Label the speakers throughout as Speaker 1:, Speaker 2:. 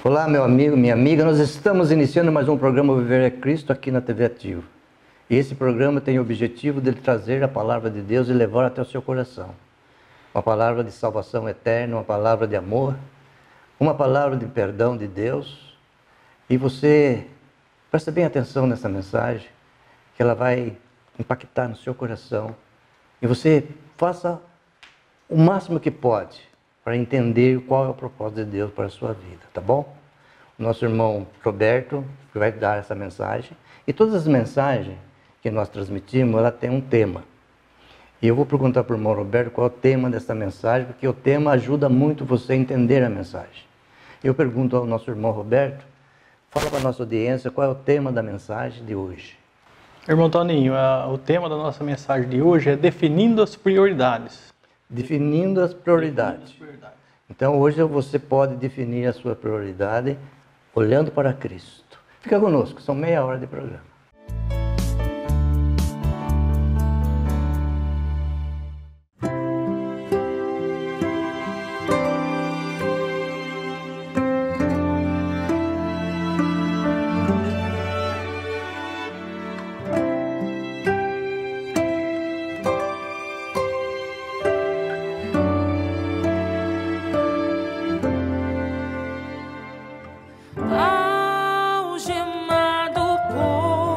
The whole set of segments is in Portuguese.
Speaker 1: Olá, meu amigo, minha amiga, nós estamos iniciando mais um programa Viver é Cristo aqui na TV Ativo. E esse programa tem o objetivo de trazer a palavra de Deus e levar até o seu coração. Uma palavra de salvação eterna, uma palavra de amor, uma palavra de perdão de Deus. E você presta bem atenção nessa mensagem, que ela vai impactar no seu coração. E você faça o máximo que pode para entender qual é o propósito de Deus para a sua vida, tá bom? O nosso irmão Roberto vai dar essa mensagem. E todas as mensagens que nós transmitimos, ela tem um tema. E eu vou perguntar para o irmão Roberto qual é o tema dessa mensagem, porque o tema ajuda muito você a entender a mensagem. Eu pergunto ao nosso irmão Roberto, fala para a nossa audiência qual é o tema da mensagem de hoje.
Speaker 2: Irmão Toninho, o tema da nossa mensagem de hoje é definindo as prioridades.
Speaker 1: Definindo as prioridades. Então hoje você pode definir a sua prioridade olhando para Cristo. Fica conosco, são meia hora de programa.
Speaker 3: Algemado por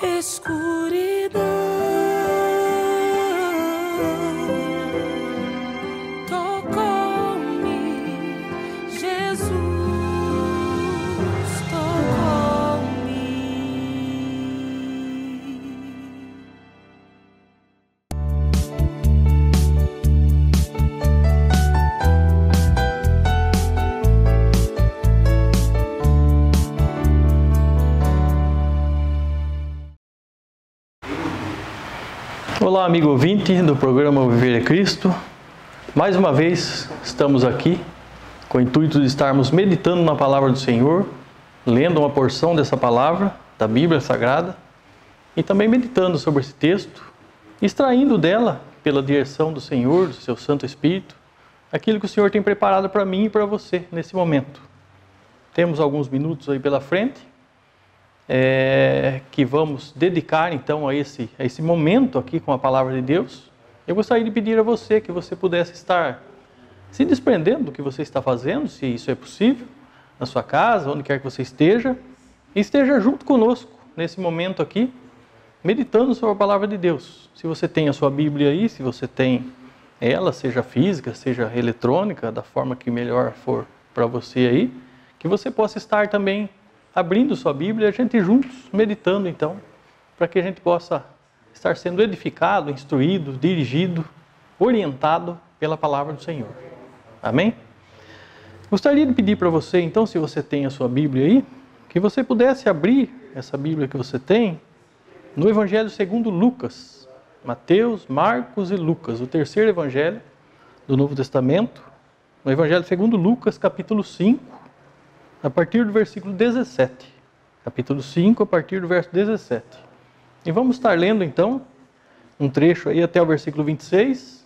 Speaker 3: escuridão. Tocou-me, Jesus, tocou-me.
Speaker 2: Olá, amigo ouvinte do programa Viver é Cristo. Mais uma vez estamos aqui com o intuito de estarmos meditando na palavra do Senhor, lendo uma porção dessa palavra, da Bíblia Sagrada, e também meditando sobre esse texto, extraindo dela, pela direção do Senhor, do seu Santo Espírito, aquilo que o Senhor tem preparado para mim e para você nesse momento. Temos alguns minutos aí pela frente, que vamos dedicar então a esse momento aqui com a palavra de Deus. Eu gostaria de pedir a você que você pudesse estar se desprendendo do que você está fazendo, se isso é possível, na sua casa, onde quer que você esteja, e esteja junto conosco nesse momento aqui, meditando sobre a palavra de Deus. Se você tem a sua Bíblia aí, se você tem ela, seja física, seja eletrônica, da forma que melhor for para você aí, que você possa estar também abrindo sua Bíblia e a gente juntos meditando então, para que a gente possa estar sendo edificado, instruído, dirigido, orientado pela palavra do Senhor. Amém? Gostaria de pedir para você então, se você tem a sua Bíblia aí, que você pudesse abrir essa Bíblia que você tem no Evangelho segundo Lucas, Mateus, Marcos e Lucas, o terceiro Evangelho do Novo Testamento, no Evangelho segundo Lucas, capítulo 5, a partir do versículo 17. Capítulo 5, a partir do verso 17. E vamos estar lendo então um trecho aí até o versículo 26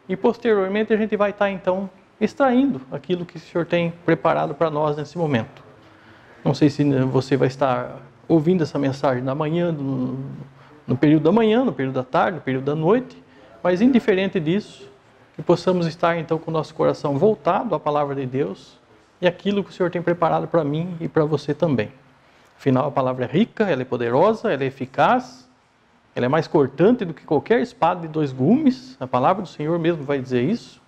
Speaker 2: e posteriormente a gente vai estar então extraindo aquilo que o Senhor tem preparado para nós nesse momento. Não sei se você vai estar ouvindo essa mensagem na manhã, no período da manhã, no período da tarde, no período da noite, mas indiferente disso, que possamos estar então com o nosso coração voltado à palavra de Deus e aquilo que o Senhor tem preparado para mim e para você também. Afinal, a palavra é rica, ela é poderosa, ela é eficaz, ela é mais cortante do que qualquer espada de dois gumes, a palavra do Senhor mesmo vai dizer isso,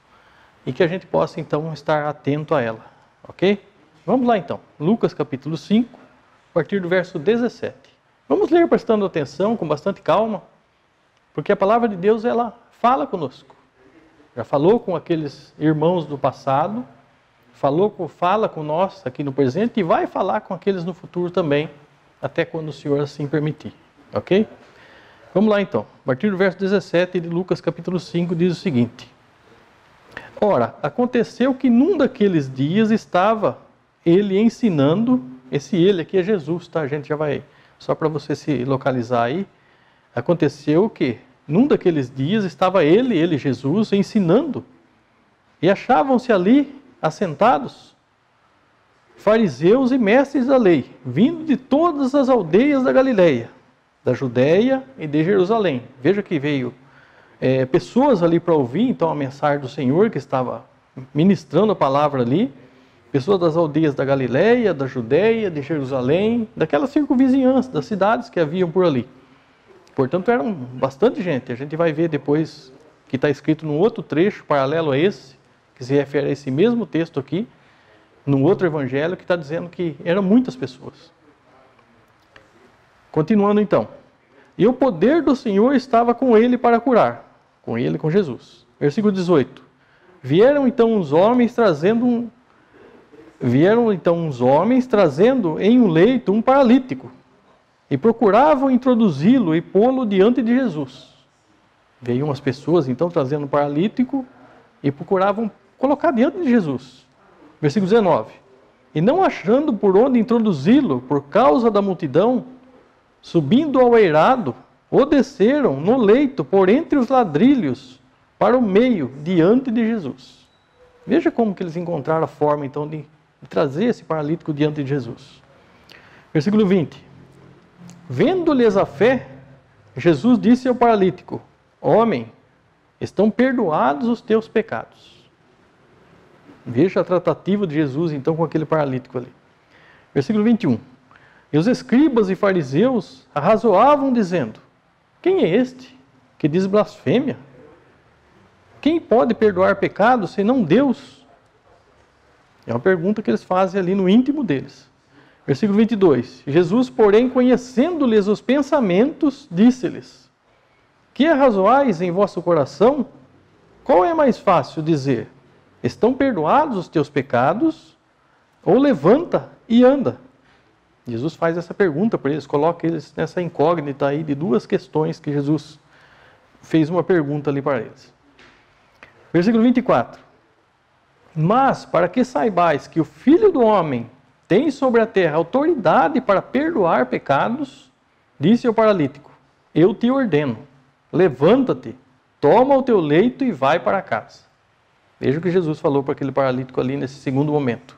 Speaker 2: e que a gente possa então estar atento a ela, ok? Vamos lá então, Lucas capítulo 5, a partir do verso 17. Vamos ler prestando atenção, com bastante calma, porque a palavra de Deus, ela fala conosco. Já falou com aqueles irmãos do passado, fala com nós aqui no presente e vai falar com aqueles no futuro também, até quando o Senhor assim permitir, ok? Vamos lá então, a partir do verso 17 de Lucas capítulo 5 diz o seguinte: Ora, aconteceu que num daqueles dias estava ele ensinando, esse ele aqui é Jesus, tá? A gente já vai, só para você se localizar aí, aconteceu que num daqueles dias estava ele Jesus, ensinando, e achavam-se ali assentados fariseus e mestres da lei, vindo de todas as aldeias da Galileia, da Judéia e de Jerusalém. Veja que veio pessoas ali para ouvir então a mensagem do Senhor, que estava ministrando a palavra ali, pessoas das aldeias da Galileia, da Judéia, de Jerusalém, daquela circunvizinhança, das cidades que haviam por ali. Portanto, eram bastante gente. A gente vai ver depois que está escrito num outro trecho paralelo a esse, que se refere a esse mesmo texto aqui, num outro evangelho, que está dizendo que eram muitas pessoas. Continuando então. E o poder do Senhor estava com ele para curar. Com ele, com Jesus. Versículo 18. Vieram então uns homens trazendo em um leito um paralítico, e procuravam introduzi-lo e pô-lo diante de Jesus. Veio umas pessoas então trazendo um paralítico e procuravam colocar diante de Jesus. Versículo 19. E não achando por onde introduzi-lo, por causa da multidão, subindo ao eirado, o desceram no leito, por entre os ladrilhos, para o meio, diante de Jesus. Veja como que eles encontraram a forma então de trazer esse paralítico diante de Jesus. Versículo 20. Vendo-lhes a fé, Jesus disse ao paralítico: Homem, estão perdoados os teus pecados. Veja a tratativa de Jesus então com aquele paralítico ali. Versículo 21. E os escribas e fariseus arrazoavam dizendo: quem é este que diz blasfêmia? Quem pode perdoar pecados senão Deus? É uma pergunta que eles fazem ali no íntimo deles. Versículo 22. Jesus, porém, conhecendo-lhes os pensamentos, disse-lhes: que arrazoais em vosso coração? Qual é mais fácil dizer: estão perdoados os teus pecados? Ou levanta e anda? Jesus faz essa pergunta para eles, coloca eles nessa incógnita aí de duas questões que Jesus fez uma pergunta ali para eles. Versículo 24. Mas, para que saibais que o Filho do Homem tem sobre a terra autoridade para perdoar pecados, disse ao paralítico: eu te ordeno, levanta-te, toma o teu leito e vai para casa. Veja o que Jesus falou para aquele paralítico ali nesse segundo momento.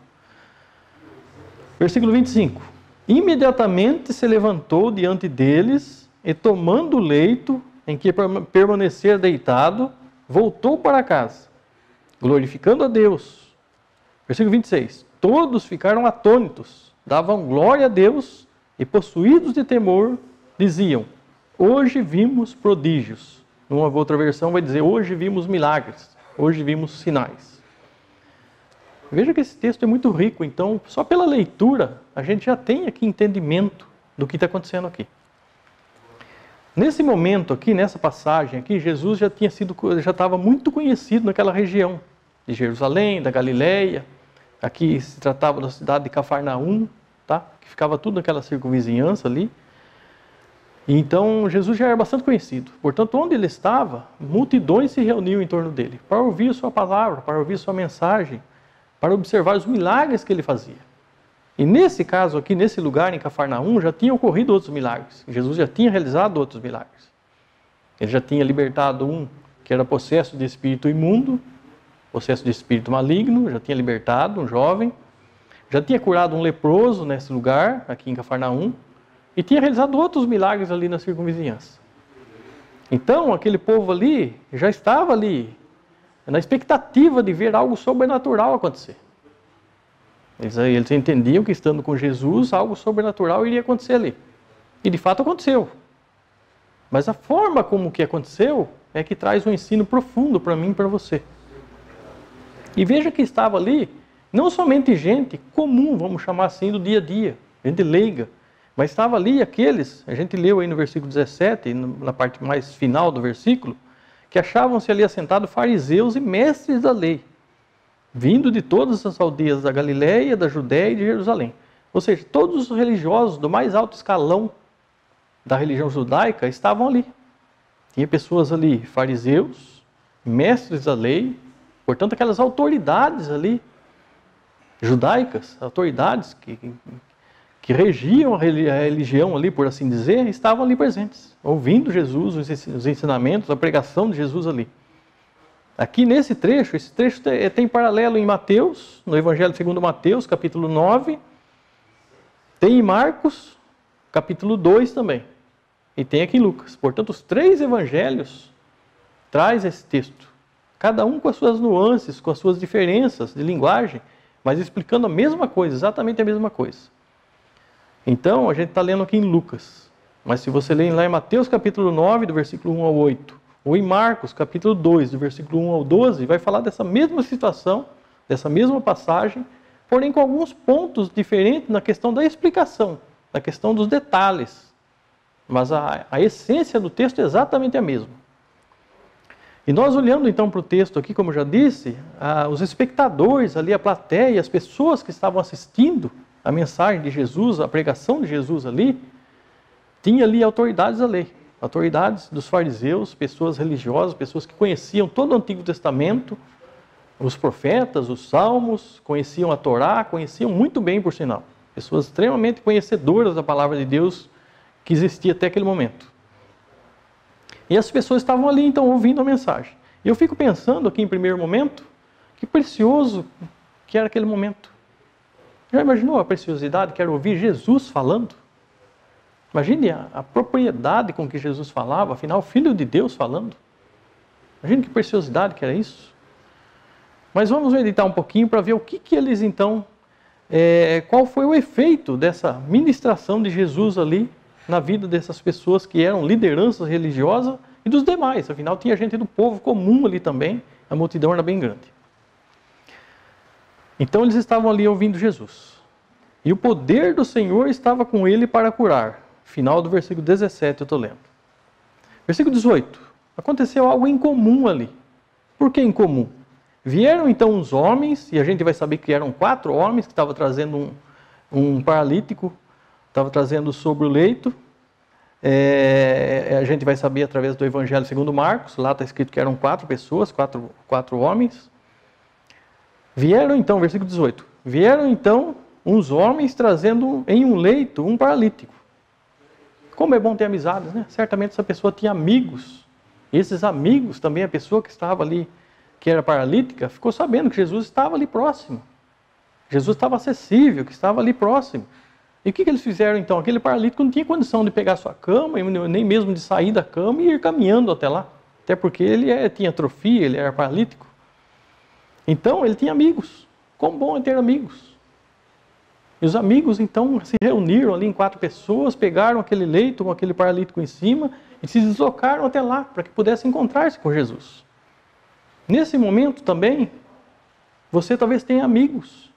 Speaker 2: Versículo 25. Imediatamente se levantou diante deles e, tomando o leito em que permanecer deitado, voltou para casa, glorificando a Deus. Versículo 26. Todos ficaram atônitos, davam glória a Deus e, possuídos de temor, diziam: hoje vimos prodígios. Numa outra versão vai dizer: hoje vimos milagres, hoje vimos sinais. Veja que esse texto é muito rico, então só pela leitura a gente já tem aqui entendimento do que está acontecendo aqui. Nesse momento aqui, nessa passagem aqui, Jesus já estava muito conhecido naquela região de Jerusalém, da Galileia. Aqui se tratava da cidade de Cafarnaum, tá? Que ficava tudo naquela circunvizinhança ali. Então Jesus já era bastante conhecido. Portanto, onde ele estava, multidões se reuniam em torno dele para ouvir sua palavra, para ouvir sua mensagem, para observar os milagres que ele fazia. E nesse caso aqui, nesse lugar em Cafarnaum, já tinha ocorrido outros milagres. Jesus já tinha realizado outros milagres. Ele já tinha libertado um que era possesso de espírito imundo, possesso de espírito maligno, já tinha libertado um jovem, já tinha curado um leproso nesse lugar, aqui em Cafarnaum, e tinha realizado outros milagres ali na circunvizinhança. Então, aquele povo ali já estava ali na expectativa de ver algo sobrenatural acontecer. Eles entendiam que, estando com Jesus, algo sobrenatural iria acontecer ali. E de fato aconteceu. Mas a forma como que aconteceu é que traz um ensino profundo para mim e para você. E veja que estava ali não somente gente comum, vamos chamar assim, do dia a dia, gente leiga, mas estava ali aqueles, a gente leu aí no versículo 17, na parte mais final do versículo, que achavam-se ali assentados fariseus e mestres da lei, vindo de todas as aldeias da Galileia, da Judéia e de Jerusalém. Ou seja, todos os religiosos do mais alto escalão da religião judaica estavam ali. Tinha pessoas ali, fariseus, mestres da lei, portanto aquelas autoridades ali, judaicas, autoridades que regiam a religião ali, por assim dizer, estavam ali presentes, ouvindo Jesus, os ensinamentos, a pregação de Jesus ali. Aqui nesse trecho, esse trecho tem paralelo em Mateus, no Evangelho segundo Mateus, capítulo 9, tem em Marcos, capítulo 2 também, e tem aqui em Lucas. Portanto, os três evangelhos trazem esse texto, cada um com as suas nuances, com as suas diferenças de linguagem, mas explicando a mesma coisa, exatamente a mesma coisa. Então, a gente está lendo aqui em Lucas, mas se você ler lá em Mateus capítulo 9, do versículo 1 ao 8, ou em Marcos capítulo 2, do versículo 1 ao 12, vai falar dessa mesma situação, dessa mesma passagem, porém com alguns pontos diferentes na questão da explicação, na questão dos detalhes. Mas a essência do texto é exatamente a mesma. E nós olhando então para o texto aqui, como eu já disse, os espectadores ali, a plateia, as pessoas que estavam assistindo a mensagem de Jesus, a pregação de Jesus ali, tinha ali autoridades da lei, autoridades dos fariseus, pessoas religiosas, pessoas que conheciam todo o Antigo Testamento, os profetas, os salmos, conheciam a Torá, conheciam muito bem, por sinal. Pessoas extremamente conhecedoras da palavra de Deus que existia até aquele momento. E as pessoas estavam ali, então, ouvindo a mensagem. E eu fico pensando aqui, em primeiro momento, que precioso que era aquele momento. Já imaginou a preciosidade que era ouvir Jesus falando? Imagine a propriedade com que Jesus falava, afinal, Filho de Deus falando. Imagine que preciosidade que era isso. Mas vamos meditar um pouquinho para ver o que eles, então, qual foi o efeito dessa ministração de Jesus ali na vida dessas pessoas que eram lideranças religiosas e dos demais. Afinal, tinha gente do povo comum ali também, a multidão era bem grande. Então eles estavam ali ouvindo Jesus. E o poder do Senhor estava com ele para curar. Final do versículo 17 eu estou lendo. Versículo 18. Aconteceu algo incomum ali. Por que incomum? Vieram então uns homens, e a gente vai saber que eram 4 homens que estavam trazendo um paralítico, estavam trazendo sobre o leito. A gente vai saber através do Evangelho segundo Marcos, lá está escrito que eram 4 pessoas, 4 homens. Vieram então, versículo 18, vieram então uns homens trazendo em um leito um paralítico. Como é bom ter amizades, né? Certamente essa pessoa tinha amigos. E esses amigos, também a pessoa que estava ali, que era paralítica, ficou sabendo que Jesus estava ali próximo. Jesus estava acessível, que estava ali próximo. E o que eles fizeram então? Aquele paralítico não tinha condição de pegar sua cama, nem mesmo de sair da cama e ir caminhando até lá. Até porque ele tinha atrofia, ele era paralítico. Então ele tinha amigos. Como bom é ter amigos. E os amigos então se reuniram ali em 4 pessoas, pegaram aquele leito com aquele paralítico em cima e se deslocaram até lá para que pudessem encontrar-se com Jesus. Nesse momento também, você talvez tenha amigos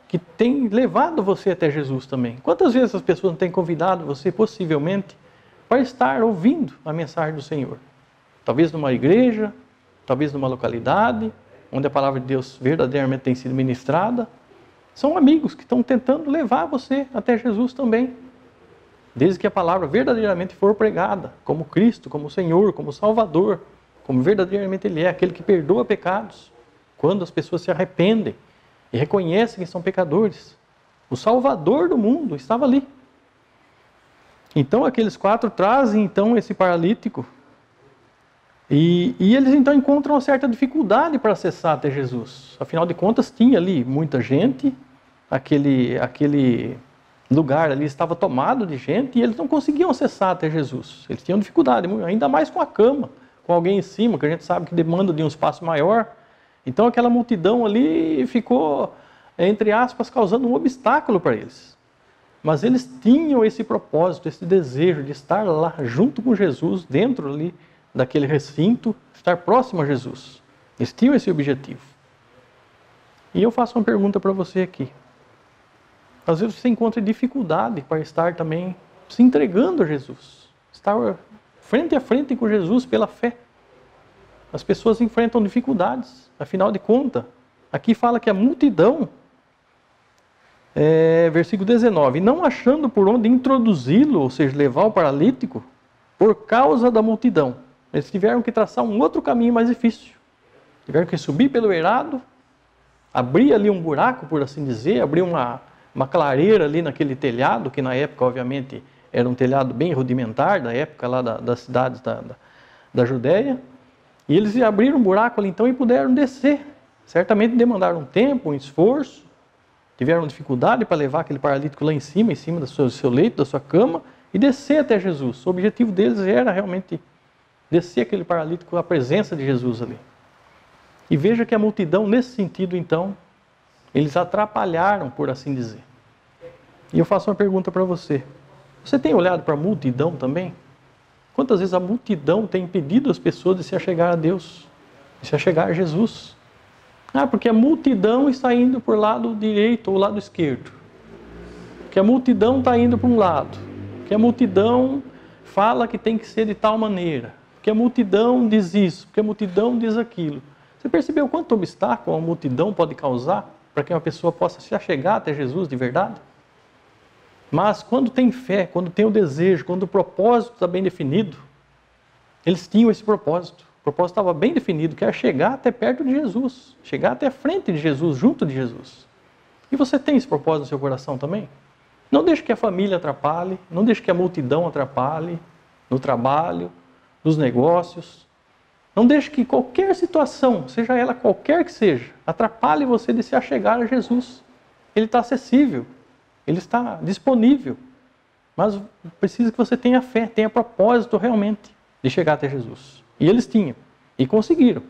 Speaker 2: que têm levado você até Jesus também. Quantas vezes as pessoas não têm convidado você, possivelmente, para estar ouvindo a mensagem do Senhor? Talvez numa igreja, talvez numa localidade, onde a palavra de Deus verdadeiramente tem sido ministrada. São amigos que estão tentando levar você até Jesus também. Desde que a palavra verdadeiramente for pregada, como Cristo, como Senhor, como Salvador, como verdadeiramente Ele é, aquele que perdoa pecados. Quando as pessoas se arrependem e reconhecem que são pecadores. O Salvador do mundo estava ali. Então aqueles 4 trazem então esse paralítico. E eles então encontram uma certa dificuldade para acessar até Jesus. Afinal de contas, tinha ali muita gente, aquele lugar ali estava tomado de gente e eles não conseguiam acessar até Jesus. Eles tinham dificuldade, ainda mais com a cama, com alguém em cima, que a gente sabe que demanda de um espaço maior. Então aquela multidão ali ficou, entre aspas, causando um obstáculo para eles. Mas eles tinham esse propósito, esse desejo de estar lá junto com Jesus, dentro ali daquele recinto, estar próximo a Jesus. Eles tinham esse objetivo. E eu faço uma pergunta para você aqui. Às vezes você encontra dificuldade para estar também se entregando a Jesus. Estar frente a frente com Jesus pela fé. As pessoas enfrentam dificuldades. Afinal de contas, aqui fala que a multidão, versículo 19, não achando por onde introduzi-lo, ou seja, levar o paralítico, por causa da multidão. Eles tiveram que traçar um outro caminho mais difícil. Tiveram que subir pelo eirado, abrir ali um buraco, por assim dizer, abrir uma clareira ali naquele telhado, que na época, obviamente, era um telhado bem rudimentar, da época lá das cidades da Judéia. E eles abriram um buraco ali então e puderam descer. Certamente demandaram um tempo, um esforço, tiveram dificuldade para levar aquele paralítico lá em cima do seu leito, da sua cama, e descer até Jesus. O objetivo deles era realmente descer aquele paralítico à presença de Jesus ali. E veja que a multidão, nesse sentido, então, eles atrapalharam, por assim dizer. E eu faço uma pergunta para você. Você tem olhado para a multidão também? Quantas vezes a multidão tem impedido as pessoas de se achegar a Deus, de se achegar a Jesus? Porque a multidão está indo por lado direito ou lado esquerdo. Que a multidão está indo para um lado. Que a multidão fala que tem que ser de tal maneira. Que a multidão diz isso, que a multidão diz aquilo. Você percebeu quanto obstáculo a multidão pode causar para que uma pessoa possa se achegar até Jesus de verdade? Mas quando tem fé, quando tem o desejo, quando o propósito está bem definido, eles tinham esse propósito. O propósito estava bem definido, que era chegar até perto de Jesus, chegar até a frente de Jesus, junto de Jesus. E você tem esse propósito no seu coração também? Não deixe que a família atrapalhe, não deixe que a multidão atrapalhe no trabalho, nos negócios. Não deixe que qualquer situação, seja ela qualquer que seja, atrapalhe você de se achegar a Jesus. Ele está acessível, Ele está disponível. Mas precisa que você tenha fé, tenha propósito realmente de chegar até Jesus. E eles tinham, e conseguiram.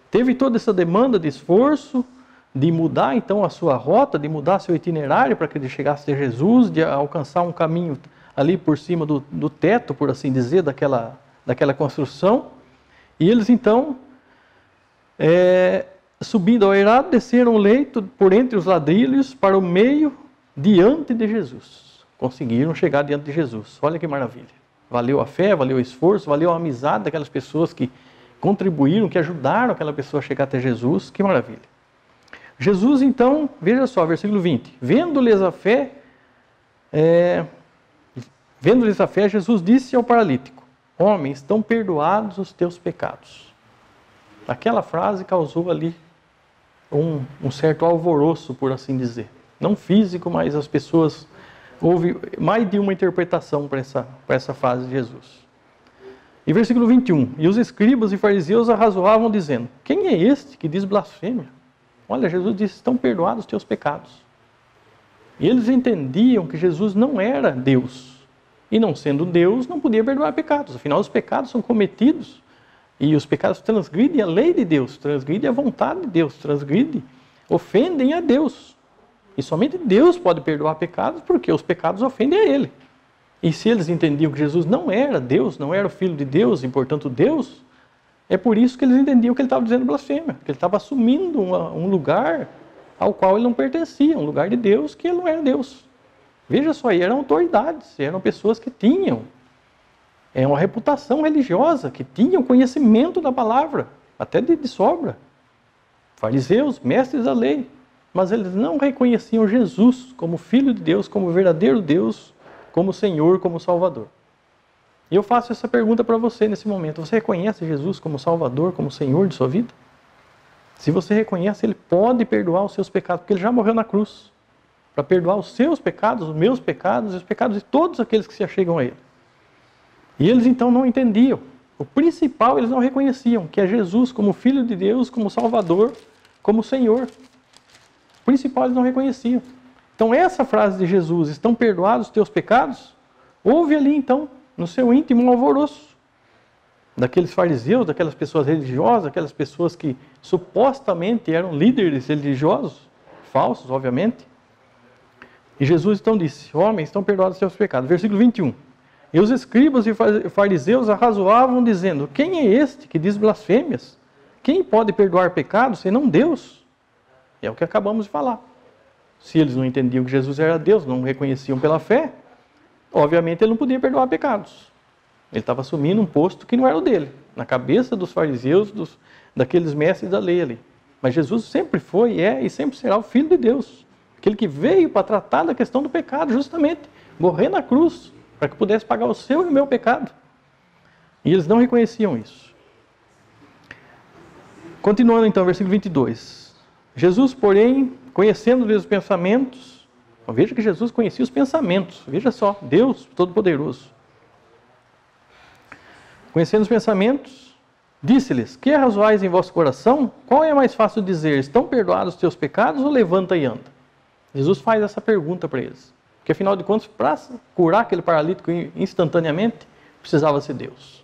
Speaker 2: Teve toda essa demanda de esforço, de mudar então a sua rota, de mudar seu itinerário para que ele chegasse a Jesus, de alcançar um caminho ali por cima do teto, por assim dizer, daquela construção. E eles então, subindo ao eirado, desceram o leito por entre os ladrilhos para o meio, diante de Jesus. Conseguiram chegar diante de Jesus. Olha que maravilha. Valeu a fé, valeu o esforço, valeu a amizade daquelas pessoas que contribuíram, que ajudaram aquela pessoa a chegar até Jesus. Que maravilha. Jesus então, veja só, versículo 20. Vendo-lhes a fé, Jesus disse ao paralítico: homem, estão perdoados os teus pecados. Aquela frase causou ali um certo alvoroço, por assim dizer. Não físico, mas as pessoas... Houve mais de uma interpretação para essa frase de Jesus. E versículo 21. E os escribas e fariseus arrazoavam dizendo: quem é este que diz blasfêmia? Olha, Jesus disse: estão perdoados os teus pecados. E eles entendiam que Jesus não era Deus. E não sendo Deus, não podia perdoar pecados. Afinal, os pecados são cometidos. E os pecados transgridem a lei de Deus, transgridem a vontade de Deus, ofendem a Deus. E somente Deus pode perdoar pecados, porque os pecados ofendem a Ele. E se eles entendiam que Jesus não era Deus, não era o Filho de Deus, e portanto Deus, é por isso que eles entendiam que ele estava dizendo blasfêmia, que ele estava assumindo um lugar ao qual ele não pertencia, um lugar de Deus que ele não era Deus. Veja só, eram autoridades, eram pessoas que tinham uma reputação religiosa, que tinham conhecimento da palavra, até de sobra. Fariseus, mestres da lei. Mas eles não reconheciam Jesus como Filho de Deus, como verdadeiro Deus, como Senhor, como Salvador. E eu faço essa pergunta para você nesse momento. Você reconhece Jesus como Salvador, como Senhor de sua vida? Se você reconhece, Ele pode perdoar os seus pecados, porque Ele já morreu na cruz, para perdoar os seus pecados, os meus pecados e os pecados de todos aqueles que se achegam a Ele. E eles então não entendiam. O principal eles não reconheciam, que é Jesus como Filho de Deus, como Salvador, como Senhor. O principal eles não reconheciam. Então essa frase de Jesus, estão perdoados os teus pecados, houve ali então, no seu íntimo, um alvoroço. Daqueles fariseus, daquelas pessoas religiosas, aquelas pessoas que supostamente eram líderes religiosos, falsos, obviamente. E Jesus então disse: homens, estão perdoados os teus pecados. Versículo 21. E os escribas e fariseus arrazoavam, dizendo: quem é este que diz blasfêmias? Quem pode perdoar pecados senão Deus? É o que acabamos de falar. Se eles não entendiam que Jesus era Deus, não reconheciam pela fé, obviamente ele não podia perdoar pecados. Ele estava assumindo um posto que não era o dele, na cabeça dos fariseus, daqueles mestres da lei ali. Mas Jesus sempre foi, e sempre será o Filho de Deus. Aquele que veio para tratar da questão do pecado, justamente, morrer na cruz, para que pudesse pagar o seu e o meu pecado. E eles não reconheciam isso. Continuando então, versículo 22. Jesus, porém, conhecendo-lhes os pensamentos, veja que Jesus conhecia os pensamentos, veja só, Deus Todo-Poderoso. Conhecendo os pensamentos, disse-lhes: que arrazoais em vosso coração? Qual é mais fácil dizer: estão perdoados os teus pecados, ou levanta e anda? Jesus faz essa pergunta para eles. Porque afinal de contas, para curar aquele paralítico instantaneamente, precisava ser Deus.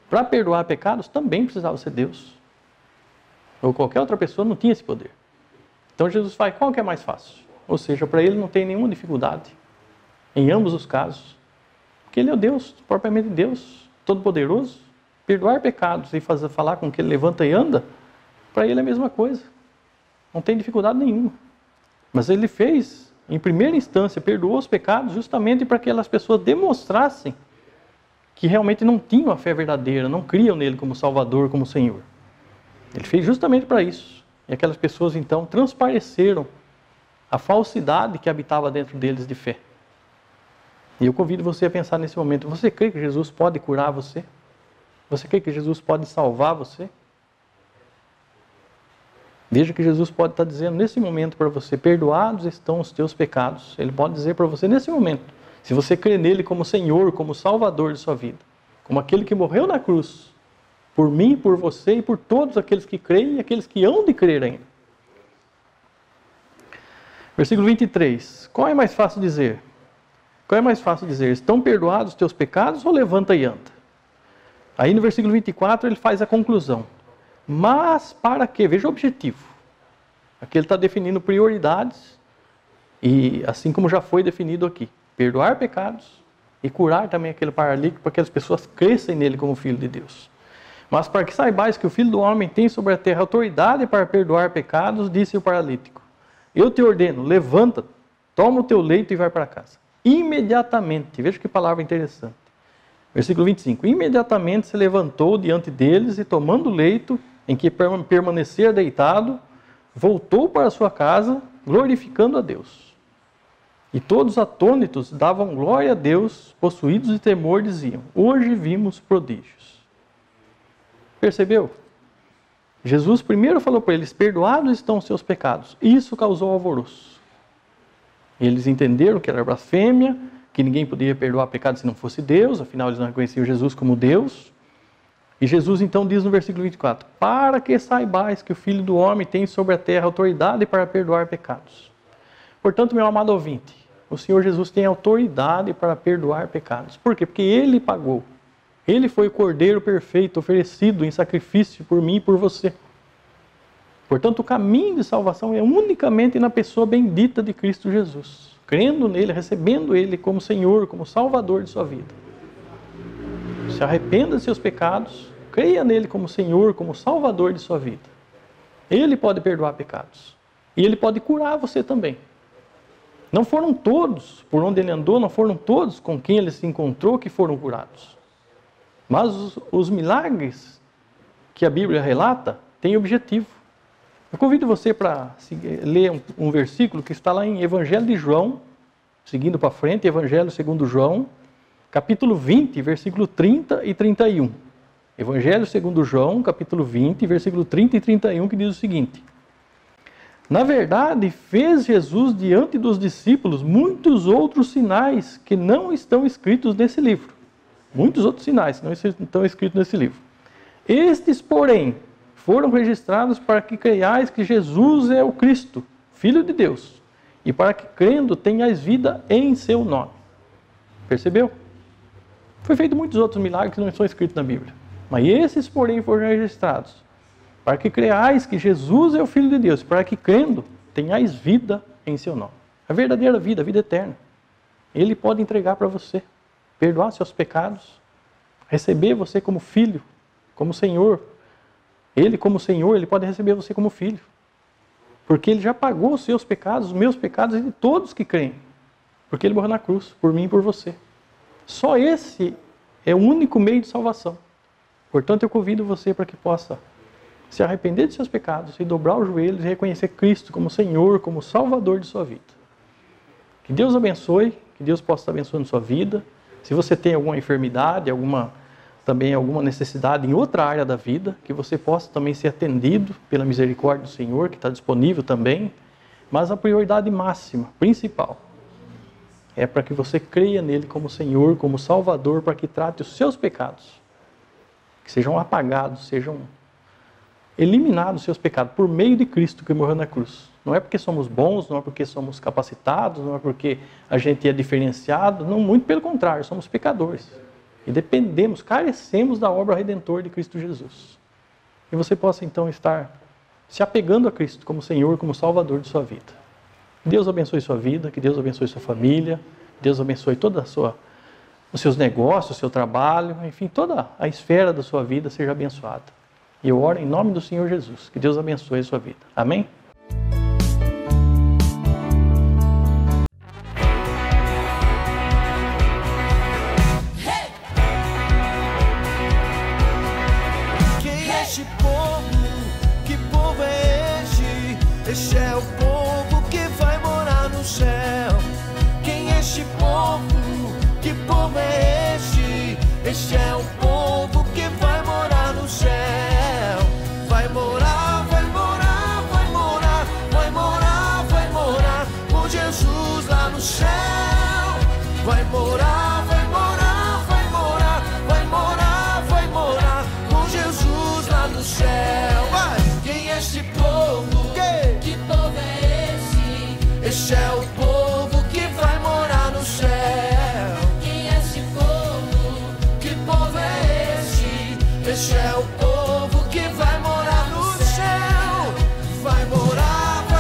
Speaker 2: Para perdoar pecados, também precisava ser Deus. Ou qualquer outra pessoa não tinha esse poder. Então Jesus faz: qual que é mais fácil? Ou seja, para ele não tem nenhuma dificuldade, em ambos os casos. Porque ele é o Deus, propriamente Deus, Todo-Poderoso. Perdoar pecados e falar com que ele levanta e anda, para ele é a mesma coisa. Não tem dificuldade nenhuma. Mas ele fez, em primeira instância, perdoou os pecados justamente para que aquelas pessoas demonstrassem que realmente não tinham a fé verdadeira, não criam nele como Salvador, como Senhor. Ele fez justamente para isso. E aquelas pessoas então transpareceram a falsidade que habitava dentro deles de fé. E eu convido você a pensar nesse momento: você crê que Jesus pode curar você? Você crê que Jesus pode salvar você? Veja que Jesus pode estar dizendo nesse momento para você: perdoados estão os teus pecados. Ele pode dizer para você nesse momento, se você crê nele como Senhor, como Salvador de sua vida, como aquele que morreu na cruz, por mim, por você e por todos aqueles que creem e aqueles que hão de crer ainda. Versículo 23. Qual é mais fácil dizer? Qual é mais fácil dizer? Estão perdoados os teus pecados, ou levanta e anda? Aí no versículo 24 ele faz a conclusão. Mas para quê? Veja o objetivo. Aqui ele está definindo prioridades, e assim como já foi definido aqui, perdoar pecados e curar também aquele paralítico, para que as pessoas cresçam nele como filho de Deus. Mas para que saibais que o Filho do Homem tem sobre a terra autoridade para perdoar pecados, disse o paralítico: eu te ordeno, levanta, toma o teu leito e vai para casa. Imediatamente, veja que palavra interessante. Versículo 25. Imediatamente se levantou diante deles e, tomando o leito em que permanecia deitado, voltou para sua casa, glorificando a Deus. E todos atônitos davam glória a Deus, possuídos de temor, diziam: hoje vimos prodígios. Percebeu? Jesus primeiro falou para eles: perdoados estão os seus pecados. Isso causou alvoroço. Eles entenderam que era blasfêmia, que ninguém podia perdoar pecado se não fosse Deus, afinal eles não reconheciam Jesus como Deus. E Jesus então diz no versículo 24: para que saibais que o Filho do Homem tem sobre a terra autoridade para perdoar pecados. Portanto, meu amado ouvinte, o Senhor Jesus tem autoridade para perdoar pecados. Por quê? Porque Ele pagou. Ele foi o Cordeiro perfeito, oferecido em sacrifício por mim e por você. Portanto, o caminho de salvação é unicamente na pessoa bendita de Cristo Jesus. Crendo nele, recebendo Ele como Senhor, como Salvador de sua vida. Se arrependa de seus pecados, creia nele como Senhor, como Salvador de sua vida. Ele pode perdoar pecados. E Ele pode curar você também. Não foram todos, por onde Ele andou, não foram todos com quem Ele se encontrou que foram curados. Mas os milagres que a Bíblia relata têm objetivo. Eu convido você para ler um versículo que está lá em Evangelho de João, seguindo para frente, Evangelho segundo João, capítulo 20, versículo 30 e 31. Evangelho segundo João, capítulo 20, versículo 30 e 31, que diz o seguinte: na verdade, fez Jesus diante dos discípulos muitos outros sinais que não estão escritos nesse livro. Muitos outros sinais que não estão escritos nesse livro. Estes, porém, foram registrados para que creiais que Jesus é o Cristo, Filho de Deus, e para que, crendo, tenhais vida em seu nome. Percebeu? Foi feito muitos outros milagres que não estão escritos na Bíblia. Mas esses, porém, foram registrados para que creiais que Jesus é o Filho de Deus, para que, crendo, tenhais vida em seu nome. A verdadeira vida, a vida eterna. Ele pode entregar para você, perdoar seus pecados, receber você como filho, como Senhor. Ele como Senhor, Ele pode receber você como filho. Porque Ele já pagou os seus pecados, os meus pecados e de todos que creem. Porque Ele morreu na cruz, por mim e por você. Só esse é o único meio de salvação. Portanto, eu convido você para que possa se arrepender de seus pecados e dobrar os joelhos e reconhecer Cristo como Senhor, como Salvador de sua vida. Que Deus abençoe, que Deus possa estar abençoando sua vida. Se você tem alguma enfermidade, também alguma necessidade em outra área da vida, que você possa também ser atendido pela misericórdia do Senhor, que está disponível também. Mas a prioridade máxima, principal, é para que você creia nele como Senhor, como Salvador, para que trate os seus pecados, que sejam apagados, sejam eliminados os seus pecados por meio de Cristo que morreu na cruz. Não é porque somos bons, não é porque somos capacitados, não é porque a gente é diferenciado, não, muito pelo contrário, somos pecadores. E dependemos, carecemos da obra redentora de Cristo Jesus. E você possa então estar se apegando a Cristo como Senhor, como Salvador de sua vida. Que Deus abençoe sua vida, que Deus abençoe sua família, que Deus abençoe toda os seus negócios, o seu trabalho, enfim, toda a esfera da sua vida seja abençoada. E eu oro em nome do Senhor Jesus, que Deus abençoe a sua vida. Amém?
Speaker 4: Este é o povo que vai morar no céu. Quem é este povo? Que povo é este? Este é o povo que vai morar no céu. Vai morar, vai morar, vai morar, vai morar, vai morar com Jesus lá no céu. Vai morar, vai morar, vai morar, vai morar, vai morar com Jesus lá no céu. Vai! Quem é este povo?
Speaker 3: Que povo é esse?
Speaker 4: Este é o povo que vai morar no céu.
Speaker 3: Quem é esse povo?
Speaker 4: Que povo é esse? Este é o povo que vai morar no céu. Vai morar, vai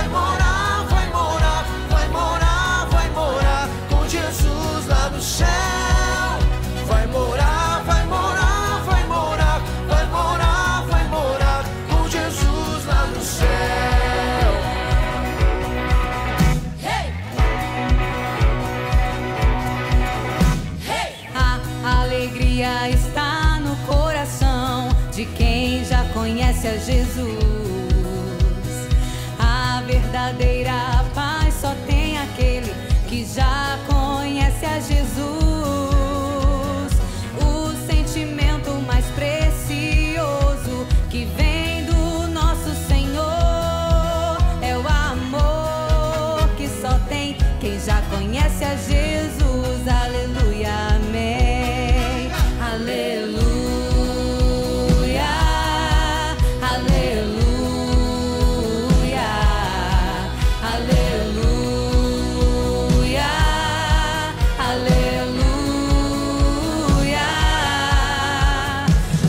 Speaker 5: aleluia está no coração de quem já conhece a Jesus. A verdadeira paz só tem aquele que já conhece a Jesus. O sentimento mais precioso que vem do nosso Senhor é o amor que só tem quem já conhece a Jesus. Aleluia, amém. Aleluia, aleluia, aleluia, aleluia.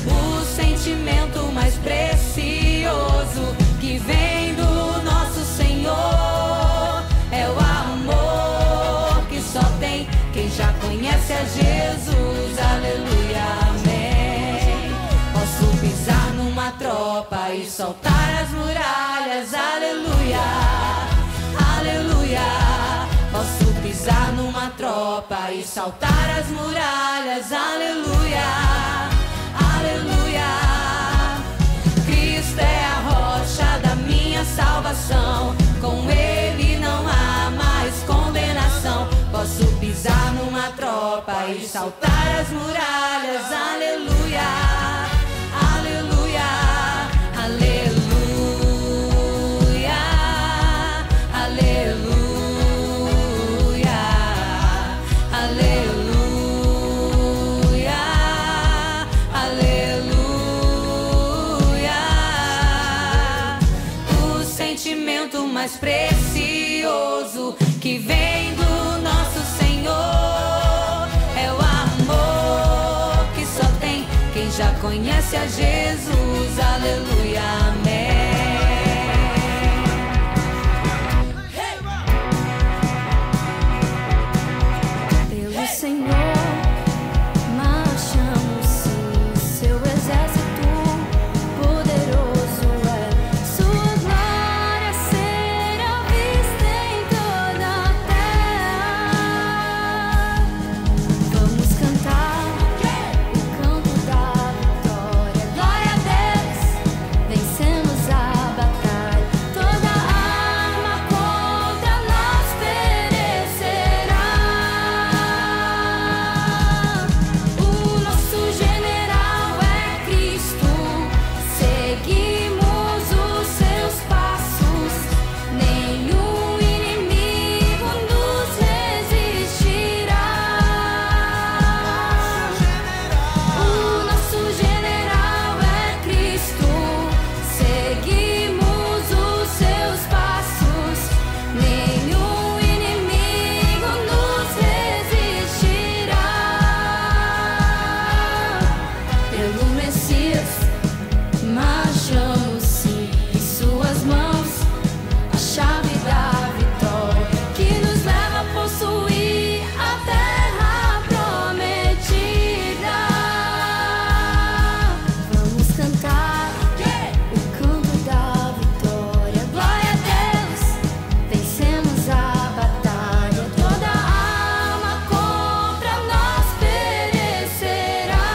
Speaker 5: O sentimento mais precioso que vem do nosso Senhor é o amor que só tem quem já conhece a Jesus. Aleluia, amém. Posso pisar numa tropa e soltar as muralhas. Aleluia, aleluia. Posso pisar numa tropa e saltar as muralhas. Aleluia, aleluia. Cristo é a rocha da minha salvação. Com Ele não há mais condenação. Posso pisar numa tropa e saltar as muralhas. Aleluia, aleluia, aleluia, aleluia, aleluia, aleluia. O sentimento mais precioso que vem do nosso Senhor é o amor que só tem quem já conhece a Jesus. Aleluia, amém. Pelo Senhor marchamos sim, seu exército poderoso é. Sua glória será vista em toda a terra. Vamos cantar o canto da vitória. Glória a Deus, vencemos a batalha. Toda arma contra nós perecerá. O nosso general é Cristo. Seguimos os seus passos. Nenhum inimigo nos resistirá. O nosso general é Cristo. Seguimos os seus passos. Nenhum inimigo nos resistirá. Pelo Messias marchamos sim, em suas mãos a chave da vitória que nos leva a possuir a terra prometida. Vamos cantar o canto da vitória. Glória a Deus, vencemos a batalha. Toda arma contra nós perecerá.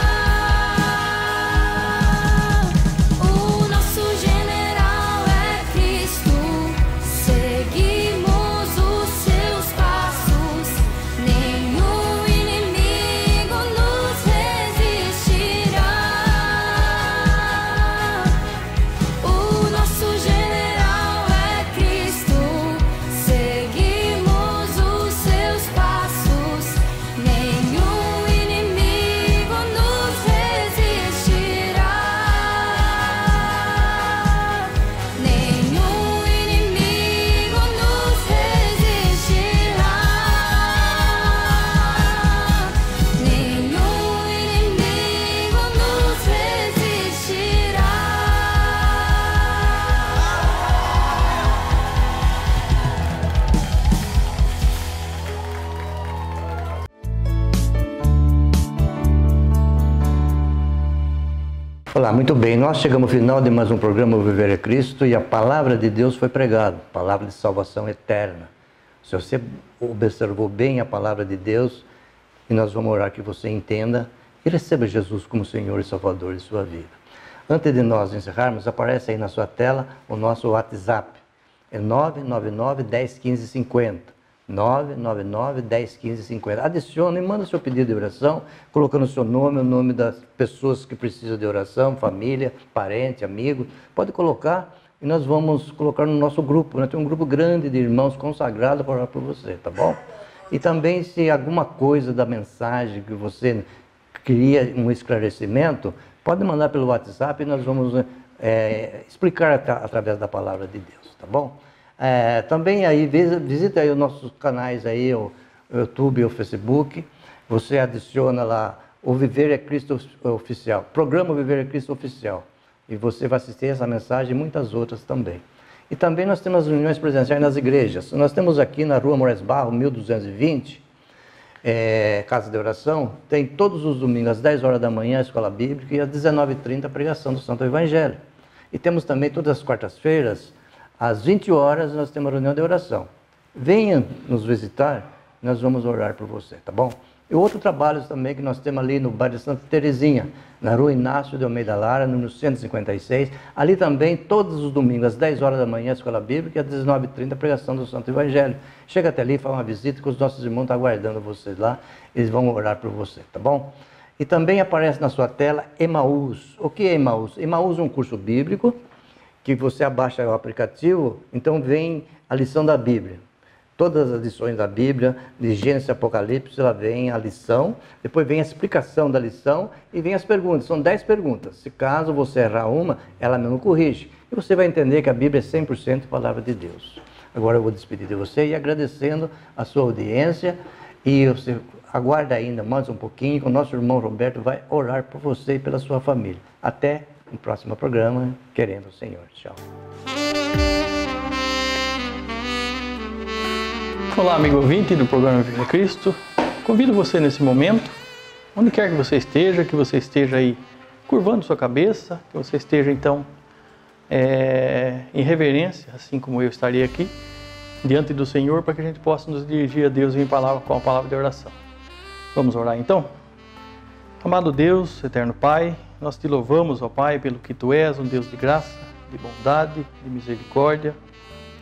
Speaker 5: O nosso general é Cristo. Seguimos os seus passos. Nenhum inimigo nos resistirá. O nosso general é Cristo. Seguimos os seus passos. Nenhum inimigo nos resistirá. Nenhum inimigo nos resistirá. Nenhum inimigo nos resistirá.
Speaker 1: Olá, muito bem. Nós chegamos ao final de mais um programa Viver é Cristo e a palavra de Deus foi pregada, palavra de salvação eterna. Se você observou bem a palavra de Deus, e nós vamos orar que você entenda e receba Jesus como Senhor e Salvador de sua vida. Antes de nós encerrarmos, aparece aí na sua tela o nosso WhatsApp. É 999 10 15 50. 999 10 15 50. Adicione e manda seu pedido de oração, colocando o seu nome, o nome das pessoas que precisam de oração, família, parente, amigo. Pode colocar e nós vamos colocar no nosso grupo. Tem um grupo grande de irmãos consagrados para orar por você, tá bom? E também, se alguma coisa da mensagem que você queria um esclarecimento, pode mandar pelo WhatsApp e nós vamos explicar através da palavra de Deus, tá bom? Também aí, visita aí os nossos canais aí, o YouTube e o Facebook. Você adiciona lá o Viver é Cristo Oficial, programa Viver é Cristo Oficial. E você vai assistir essa mensagem e muitas outras também. E também nós temos reuniões presenciais nas igrejas. Nós temos aqui na Rua Moraes Barro, 1220, Casa de Oração. Tem todos os domingos, às 10 horas da manhã, a Escola Bíblica, e às 19h30, a pregação do Santo Evangelho. E temos também todas as quartas-feiras, às 20 horas, nós temos uma reunião de oração. Venha nos visitar, nós vamos orar por você, tá bom? E outro trabalho também que nós temos ali no bairro de Santa Terezinha, na Rua Inácio de Almeida Lara, número 156. Ali também, todos os domingos, às 10 horas da manhã, a Escola Bíblica, e às 19h30, a pregação do Santo Evangelho. Chega até ali, faz uma visita, que os nossos irmãos estão aguardando vocês lá, eles vão orar por você, tá bom? E também aparece na sua tela Emaús. O que é Emaús? Emaús é um curso bíblico, que você abaixa o aplicativo, então vem a lição da Bíblia. Todas as lições da Bíblia, de Gênesis e Apocalipse, ela vem a lição, depois vem a explicação da lição e vem as perguntas. São 10 perguntas. Se caso você errar uma, ela mesmo corrige. E você vai entender que a Bíblia é 100% palavra de Deus. Agora eu vou despedir de você e agradecendo a sua audiência. E você aguarda ainda mais um pouquinho, que o nosso irmão Roberto vai orar por você e pela sua família. Até no próximo programa, querendo o Senhor. Tchau.
Speaker 2: Olá, amigo ouvinte do programa Viver é Cristo. Convido você nesse momento, onde quer que você esteja aí curvando sua cabeça, que você esteja então em reverência, assim como eu estaria aqui, diante do Senhor, para que a gente possa nos dirigir a Deus com a palavra de oração. Vamos orar então? Amado Deus, eterno Pai, nós te louvamos, ó Pai, pelo que Tu és, um Deus de graça, de bondade, de misericórdia,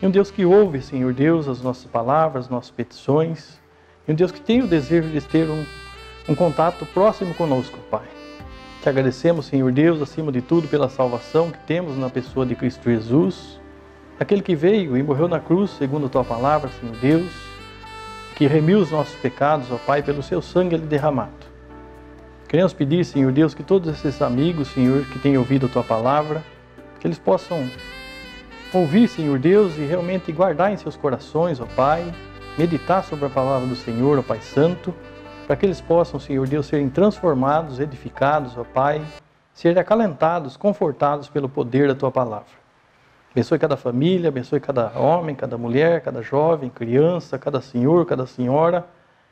Speaker 2: e um Deus que ouve, Senhor Deus, as nossas palavras, as nossas petições, e um Deus que tem o desejo de ter um contato próximo conosco, Pai. Te agradecemos, Senhor Deus, acima de tudo, pela salvação que temos na pessoa de Cristo Jesus, aquele que veio e morreu na cruz, segundo a Tua palavra, Senhor Deus, que remiu os nossos pecados, ó Pai, pelo Seu sangue ali derramado. Queremos pedir, Senhor Deus, que todos esses amigos, Senhor, que têm ouvido a Tua palavra, que eles possam ouvir, Senhor Deus, e realmente guardar em seus corações, ó Pai, meditar sobre a palavra do Senhor, ó Pai Santo, para que eles possam, Senhor Deus, serem transformados, edificados, ó Pai, serem acalentados, confortados pelo poder da Tua palavra. Abençoe cada família, abençoe cada homem, cada mulher, cada jovem, criança, cada senhor, cada senhora,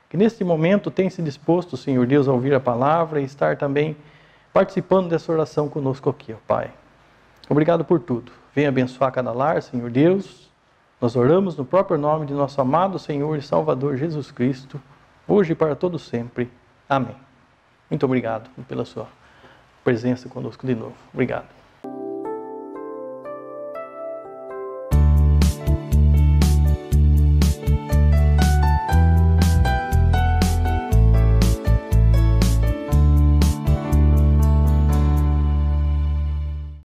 Speaker 2: que neste momento tem se disposto, Senhor Deus, a ouvir a palavra e estar também participando dessa oração conosco aqui, ó Pai. Obrigado por tudo. Venha abençoar cada lar, Senhor Deus. Nós oramos no próprio nome de nosso amado Senhor e Salvador Jesus Cristo, hoje e para todo sempre. Amém. Muito obrigado pela sua presença conosco de novo. Obrigado.